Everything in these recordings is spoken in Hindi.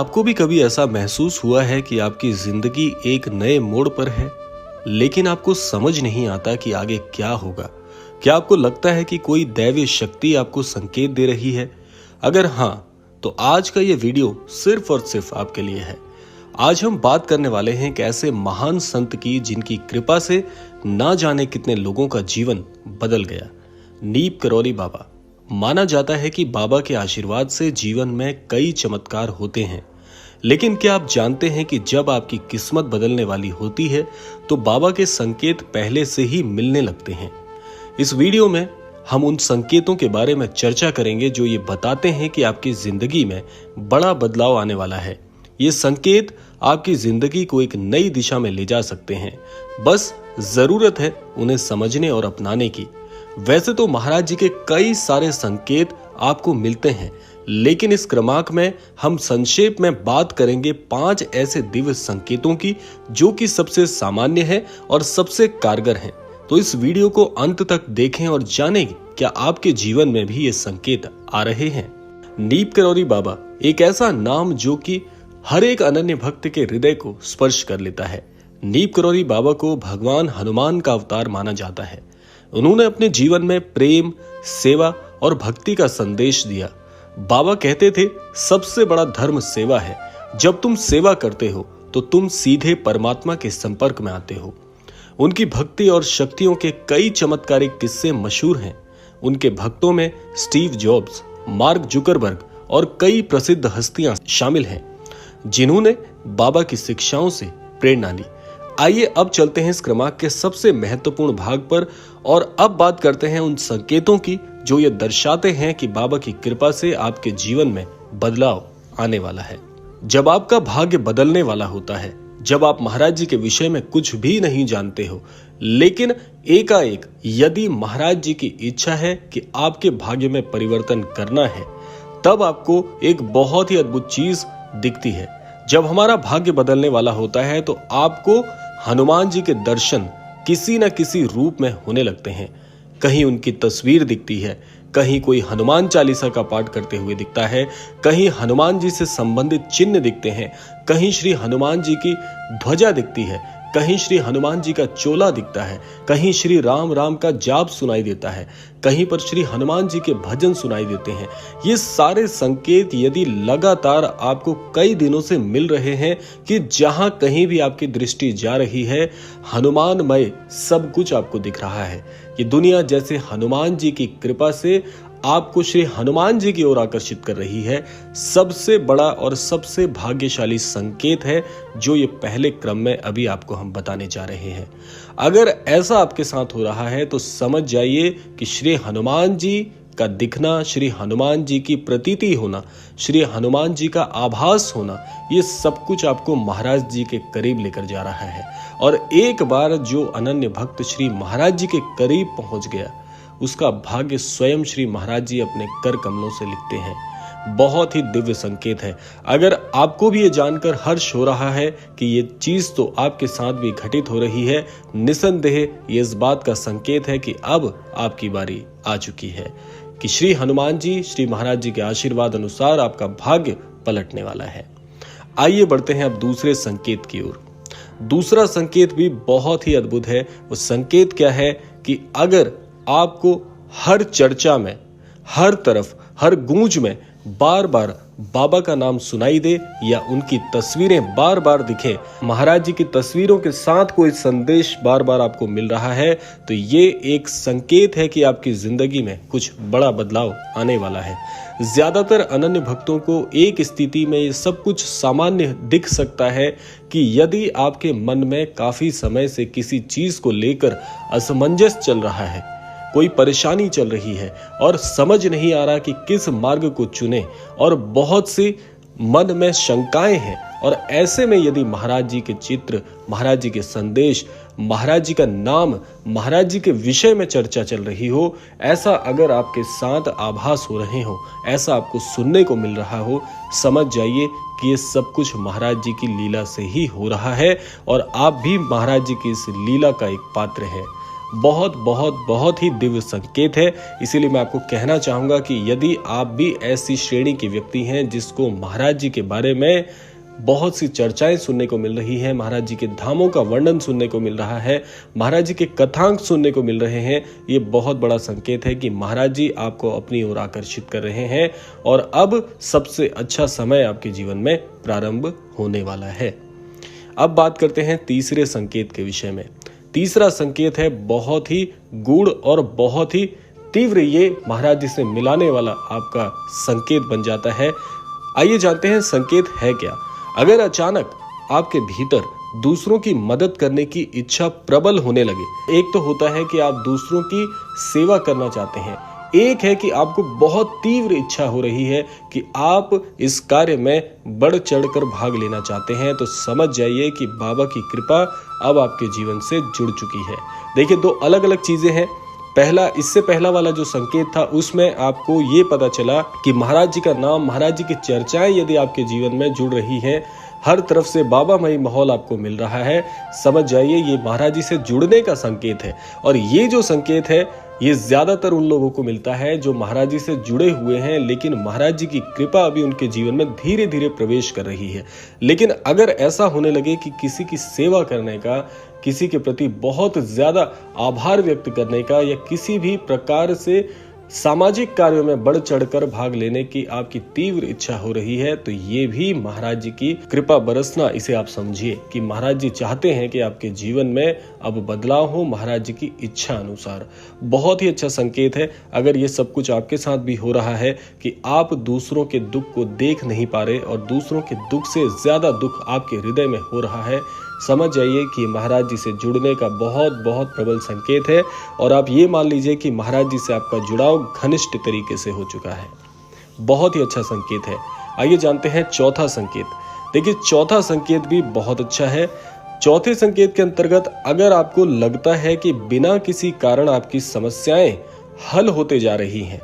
आपको भी कभी ऐसा महसूस हुआ है कि आपकी जिंदगी एक नए मोड़ पर है, लेकिन आपको समझ नहीं आता कि आगे क्या होगा? क्या आपको लगता है कि कोई दैवीय शक्ति आपको संकेत दे रही है? अगर हाँ, तो आज का ये वीडियो सिर्फ और सिर्फ आपके लिए है। आज हम बात करने वाले हैं एक ऐसे महान संत की जिनकी कृपा से ना जाने कितने लोगों का जीवन बदल गया। नीप करौली बाबा। माना जाता है कि बाबा के आशीर्वाद से जीवन में कई चमत्कार होते हैं, लेकिन क्या आप जानते हैं कि जब आपकी किस्मत बदलने वाली होती है तो बाबा के संकेत पहले से ही मिलने लगते हैं। इस वीडियो में हम उन संकेतों के बारे में चर्चा करेंगे जो ये बताते हैं कि आपकी जिंदगी में बड़ा बदलाव आने वाला है। ये संकेत आपकी जिंदगी को एक नई दिशा में ले जा सकते हैं, बस जरूरत है उन्हें समझने और अपनाने की। वैसे तो महाराज जी के कई सारे संकेत आपको मिलते हैं, लेकिन इस क्रमांक में हम संक्षेप में बात करेंगे 5 ऐसे दिव्य संकेतों की जो कि सबसे सामान्य है और सबसे कारगर हैं। तो इस वीडियो को अंत तक देखें और जानें क्या आपके जीवन में भी ये संकेत आ रहे हैं। नीप करौली बाबा एक ऐसा नाम जो कि हर एक अनन्य भक्त के हृदय को स्पर्श कर लेता है। नीप करौली बाबा को भगवान हनुमान का अवतार माना जाता है। उन्होंने अपने जीवन में प्रेम, सेवा और भक्ति का संदेश दिया। बाबा कहते थे, सबसे बड़ा धर्म सेवा है। जब तुम सेवा करते हो तो तुम सीधे परमात्मा के संपर्क में आते हो। उनकी भक्ति और शक्तियों के कई चमत्कारिक किस्से मशहूर हैं। उनके भक्तों में स्टीव जॉब्स, मार्क जुकरबर्ग और कई प्रसिद्ध हस्तियां शामिल हैं जिन्होंने बाबा की शिक्षाओं से प्रेरणा ली। आइए अब चलते हैं इस क्रमांक के सबसे महत्वपूर्ण भाग पर और अब बात करते हैं उन संकेतों की जो ये दर्शाते हैं कि बाबा की कृपा से आपके जीवन में बदलाव आने वाला है। जब आपका भाग्य बदलने वाला होता है, जब आप महाराज जी के विषय में कुछ भी नहीं जानते हो, लेकिन एकाएक यदि महाराज जी की इच्छा है कि आपके भाग्य में परिवर्तन करना है, तब आपको एक बहुत ही अद्भुत चीज दिखती है। जब हमारा भाग्य बदलने वाला होता है तो आपको हनुमान जी के दर्शन किसी न किसी रूप में होने लगते हैं। कहीं उनकी तस्वीर दिखती है, कहीं कोई हनुमान चालीसा का पाठ करते हुए दिखता है, कहीं हनुमान जी से संबंधित चिन्ह दिखते हैं, कहीं श्री हनुमान जी की ध्वजा दिखती है, कहीं श्री हनुमान जी का चोला दिखता है, कहीं श्री राम राम का जाप सुनाई देता है, कहीं पर श्री हनुमान जी के भजन सुनाई देते हैं। ये सारे संकेत यदि लगातार आपको कई दिनों से मिल रहे हैं कि जहां कहीं भी आपकी दृष्टि जा रही है, हनुमानमय सब कुछ आपको दिख रहा है। ये दुनिया जैसे हनुमान जी की कृपा से आपको श्री हनुमान जी की ओर आकर्षित कर रही है, सबसे बड़ा और सबसे भाग्यशाली संकेत है जो ये पहले क्रम में अभी आपको हम बताने जा रहे हैं। अगर ऐसा आपके साथ हो रहा है तो समझ जाइए कि श्री हनुमान जी का दिखना, श्री हनुमान जी की प्रतीति होना, श्री हनुमान जी का आभास होना, ये सब कुछ आपको महाराज जी के करीब लेकर जा रहा है। और एक बार जो अनन्य भक्त श्री महाराज जी के करीब पहुंच गया, उसका भाग्य स्वयं श्री महाराज जी अपने कर कमलों से लिखते हैं। बहुत ही दिव्य संकेत है। अगर आपको भी ये जानकर हर्ष हो रहा है कि ये चीज तो आपके साथ भी घटित हो रही है, निसंदेह ये इस बात का संकेत है कि अब आपकी बारी आ चुकी है कि श्री हनुमान जी, श्री महाराज जी के आशीर्वाद अनुसार आपका भाग्य पलटने वाला है। आइए बढ़ते हैं अब दूसरे संकेत की ओर। दूसरा संकेत भी बहुत ही अद्भुत है। वो संकेत क्या है कि अगर आपको हर चर्चा में, हर तरफ, हर गूंज में बार बार बाबा का नाम सुनाई दे या उनकी तस्वीरें बार बार दिखे, महाराज जी की तस्वीरों के साथ कोई संदेश बार बार आपको मिल रहा है, तो ये एक संकेत है कि आपकी जिंदगी में कुछ बड़ा बदलाव आने वाला है। ज्यादातर अनन्य भक्तों को एक स्थिति में ये सब कुछ सामान्य दिख सकता है कि यदि आपके मन में काफी समय से किसी चीज को लेकर असमंजस चल रहा है, कोई परेशानी चल रही है और समझ नहीं आ रहा कि किस मार्ग को चुने और बहुत सी मन में शंकाएं हैं, और ऐसे में यदि महाराज जी के चित्र, महाराज जी के संदेश, महाराज जी का नाम, महाराज जी के विषय में चर्चा चल रही हो, ऐसा अगर आपके साथ आभास हो रहे हो, ऐसा आपको सुनने को मिल रहा हो, समझ जाइए कि ये सब कुछ महाराज जी की लीला से ही हो रहा है और आप भी महाराज जी की इस लीला का एक पात्र है। बहुत बहुत बहुत ही दिव्य संकेत है। इसीलिए मैं आपको कहना चाहूंगा कि यदि आप भी ऐसी श्रेणी के व्यक्ति हैं जिसको महाराज जी के बारे में बहुत सी चर्चाएं सुनने को मिल रही है, महाराज जी के धामों का वर्णन सुनने को मिल रहा है, महाराज जी के कथांक सुनने को मिल रहे हैं, ये बहुत बड़ा संकेत है कि महाराज जी आपको अपनी ओर आकर्षित कर रहे हैं और अब सबसे अच्छा समय आपके जीवन में प्रारंभ होने वाला है। अब बात करते हैं तीसरे संकेत के विषय में। तीसरा संकेत है बहुत ही गूढ़ और बहुत ही तीव्र, ये महाराज जी से मिलाने वाला आपका संकेत बन जाता है। आइए जानते हैं संकेत है क्या। अगर अचानक आपके भीतर दूसरों की मदद करने की इच्छा प्रबल होने लगे, एक तो होता है कि आप दूसरों की सेवा करना चाहते हैं, एक है कि आपको बहुत तीव्र इच्छा हो रही है कि आप इस कार्य में बढ़ चढ़कर भाग लेना चाहते हैं, तो समझ जाइए कि बाबा की कृपा अब आपके जीवन से जुड़ चुकी है। देखिए, दो अलग अलग चीजें हैं। इससे पहला वाला जो संकेत था उसमें आपको ये पता चला कि महाराज जी का नाम, महाराज जी की चर्चाएं यदि आपके जीवन में जुड़ रही हैं, हर तरफ से बाबामयी माहौल आपको मिल रहा है, समझ जाइए ये महाराज जी से जुड़ने का संकेत है। और ये जो संकेत है ये ज्यादातर उन लोगों को मिलता है जो महाराज जी से जुड़े हुए हैं, लेकिन महाराज जी की कृपा अभी उनके जीवन में धीरे धीरे प्रवेश कर रही है। लेकिन अगर ऐसा होने लगे कि किसी की सेवा करने का, किसी के प्रति बहुत ज्यादा आभार व्यक्त करने का या किसी भी प्रकार से सामाजिक कार्यों में बढ़ चढ़कर भाग लेने की आपकी तीव्र इच्छा हो रही है, तो ये भी महाराज जी की कृपा बरसना, इसे आप समझिए कि महाराज जी चाहते हैं कि आपके जीवन में अब बदलाव हो महाराज जी की इच्छा अनुसार। बहुत ही अच्छा संकेत है अगर ये सब कुछ आपके साथ भी हो रहा है कि आप दूसरों के दुख को देख नहीं पा रहे और दूसरों के दुख से ज्यादा दुख आपके हृदय में हो रहा है, समझ जाइए कि महाराज जी से जुड़ने का बहुत बहुत प्रबल संकेत है। और आप ये मान लीजिए कि महाराज जी से आपका जुड़ाव घनिष्ठ तरीके से हो चुका है। बहुत ही अच्छा संकेत है। आइए जानते हैं चौथा संकेत। देखिए, चौथा संकेत भी बहुत अच्छा है। चौथे संकेत के अंतर्गत अगर आपको लगता है कि बिना किसी कारण आपकी समस्याएं हल होते जा रही हैं,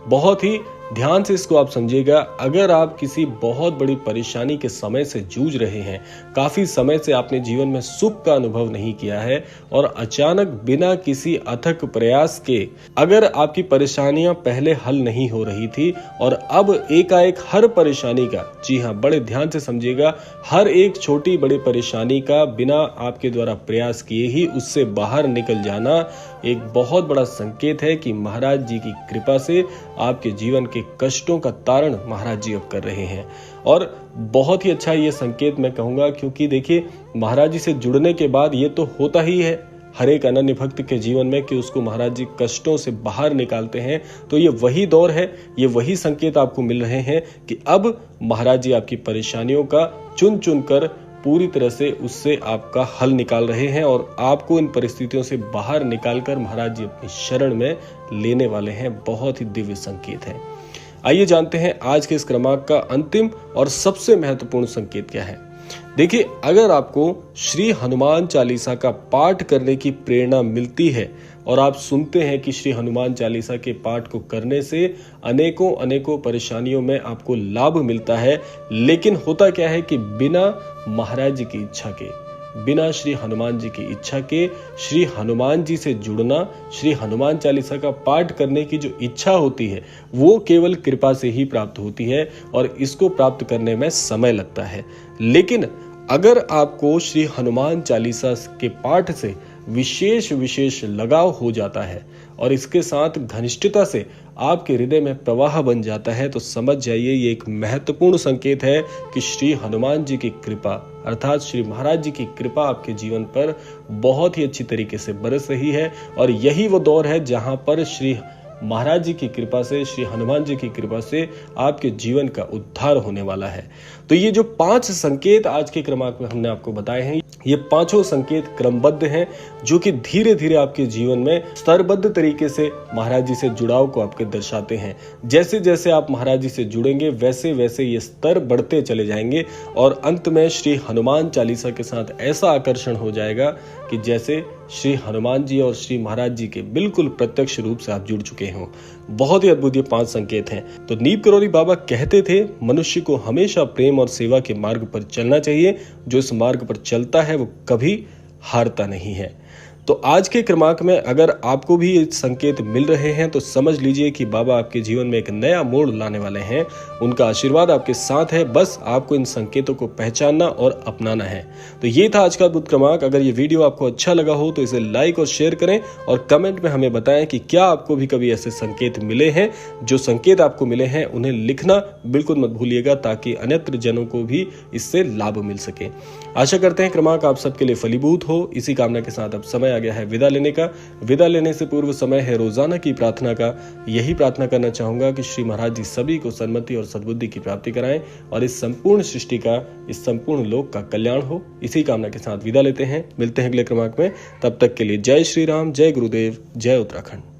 बहुत ही ध्यान से इसको आप समझिएगा। अगर आप किसी बहुत बड़ी परेशानी के समय से जूझ रहे हैं, काफी समय से आपने जीवन में सुख का अनुभव नहीं किया है और अचानक बिना किसी अथक प्रयास के अगर आपकी परेशानियां पहले हल नहीं हो रही थी और अब एकाएक हर परेशानी का, जी हाँ बड़े ध्यान से समझिएगा, हर एक छोटी बड़ी परेशानी का बिना आपके द्वारा प्रयास किए ही उससे बाहर निकल जाना एक बहुत बड़ा संकेत है कि महाराज जी की कृपा से आपके जीवन के कष्टों का तारण महाराज जी अब कर रहे हैं। और बहुत ही अच्छा ये संकेत मैं कहूंगा, क्योंकि देखिए महाराज जी से जुड़ने के बाद ये तो होता ही है हर एक अनन्य भक्त के जीवन में कि उसको महाराज जी कष्टों से बाहर निकालते हैं। तो ये वही दौर है, ये वही संकेत आपको मिल रहे हैं कि अब महाराज जी आपकी परेशानियों का चुन चुन कर पूरी तरह से उससे आपका हल निकाल रहे हैं और आपको इन परिस्थितियों से बाहर निकालकर महाराज जी अपनी शरण में लेने वाले हैं। बहुत ही दिव्य संकेत है। आइए जानते हैं आज के इस क्रमांक का अंतिम और सबसे महत्वपूर्ण संकेत क्या है। देखिए, अगर आपको श्री हनुमान चालीसा का पाठ करने की प्रेरणा मिलती है और आप सुनते हैं कि श्री हनुमान चालीसा के पाठ को करने से अनेकों अनेकों परेशानियों में आपको लाभ मिलता है, लेकिन होता क्या है कि बिना महाराज जी की इच्छा के, बिना श्री हनुमान जी की इच्छा के श्री हनुमान जी से जुड़ना, श्री हनुमान चालीसा का पाठ करने की जो इच्छा होती है वो केवल कृपा से ही प्राप्त होती है और इसको प्राप्त करने में समय लगता है। लेकिन अगर आपको श्री हनुमान चालीसा के पाठ से विशेष लगाव हो जाता है और इसके साथ घनिष्ठता से आपके हृदय में प्रवाह बन जाता है, तो समझ जाइए ये एक महत्वपूर्ण संकेत है कि श्री हनुमान जी की कृपा अर्थात श्री महाराज जी की कृपा आपके जीवन पर बहुत ही अच्छी तरीके से बरस रही है। और यही वो दौर है जहां पर श्री महाराज जी की कृपा से, श्री हनुमान जी की कृपा से आपके जीवन का उद्धार होने वाला है। तो ये जो 5 संकेत आज के क्रमांक में हमने आपको बताए हैं, ये पांचों संकेत क्रमबद्ध हैं जो कि धीरे धीरे आपके जीवन में स्तरबद्ध तरीके से महाराज जी से जुड़ाव को आपके दर्शाते हैं। जैसे जैसे आप महाराज जी से जुड़ेंगे वैसे वैसे ये स्तर बढ़ते चले जाएंगे और अंत में श्री हनुमान चालीसा के साथ ऐसा आकर्षण हो जाएगा कि जैसे श्री हनुमान जी और श्री महाराज जी के बिल्कुल प्रत्यक्ष रूप से आप जुड़ चुके हों। बहुत ही अद्भुत ये 5 संकेत हैं। तो नीप करोली बाबा कहते थे मनुष्य को हमेशा प्रेम और सेवा के मार्ग पर चलना चाहिए। जो इस मार्ग पर चलता है वो कभी हारता नहीं है। तो आज के क्रमांक में अगर आपको भी ये संकेत मिल रहे हैं तो समझ लीजिए कि बाबा आपके जीवन में एक नया मोड़ लाने वाले हैं। उनका आशीर्वाद आपके साथ है, बस आपको इन संकेतों को पहचानना और अपनाना है। तो ये था आज का अद्भुत क्रमांक। अगर ये वीडियो आपको अच्छा लगा हो तो इसे लाइक और शेयर करें और कमेंट में हमें बताएं कि क्या आपको भी कभी ऐसे संकेत मिले हैं। जो संकेत आपको मिले हैं उन्हें लिखना बिल्कुल मत भूलिएगा, ताकि अन्यत्र जनों को भी इससे लाभ मिल सके। आशा करते हैं क्रमांक आप सबके लिए फलीभूत हो। इसी कामना के साथ अब समय आ गया है विदा लेने का। विदा लेने से पूर्व समय है रोजाना की प्रार्थना का। यही प्रार्थना करना चाहूंगा कि श्री महाराज जी सभी को सन्मति और सद्बुद्धि की प्राप्ति कराएं और इस संपूर्ण सृष्टि का, इस संपूर्ण लोक का कल्याण हो। इसी कामना के साथ विदा लेते हैं। मिलते हैं अगले क्रमांक में। तब तक के लिए जय श्री राम, जय गुरुदेव, जय उत्तराखंड।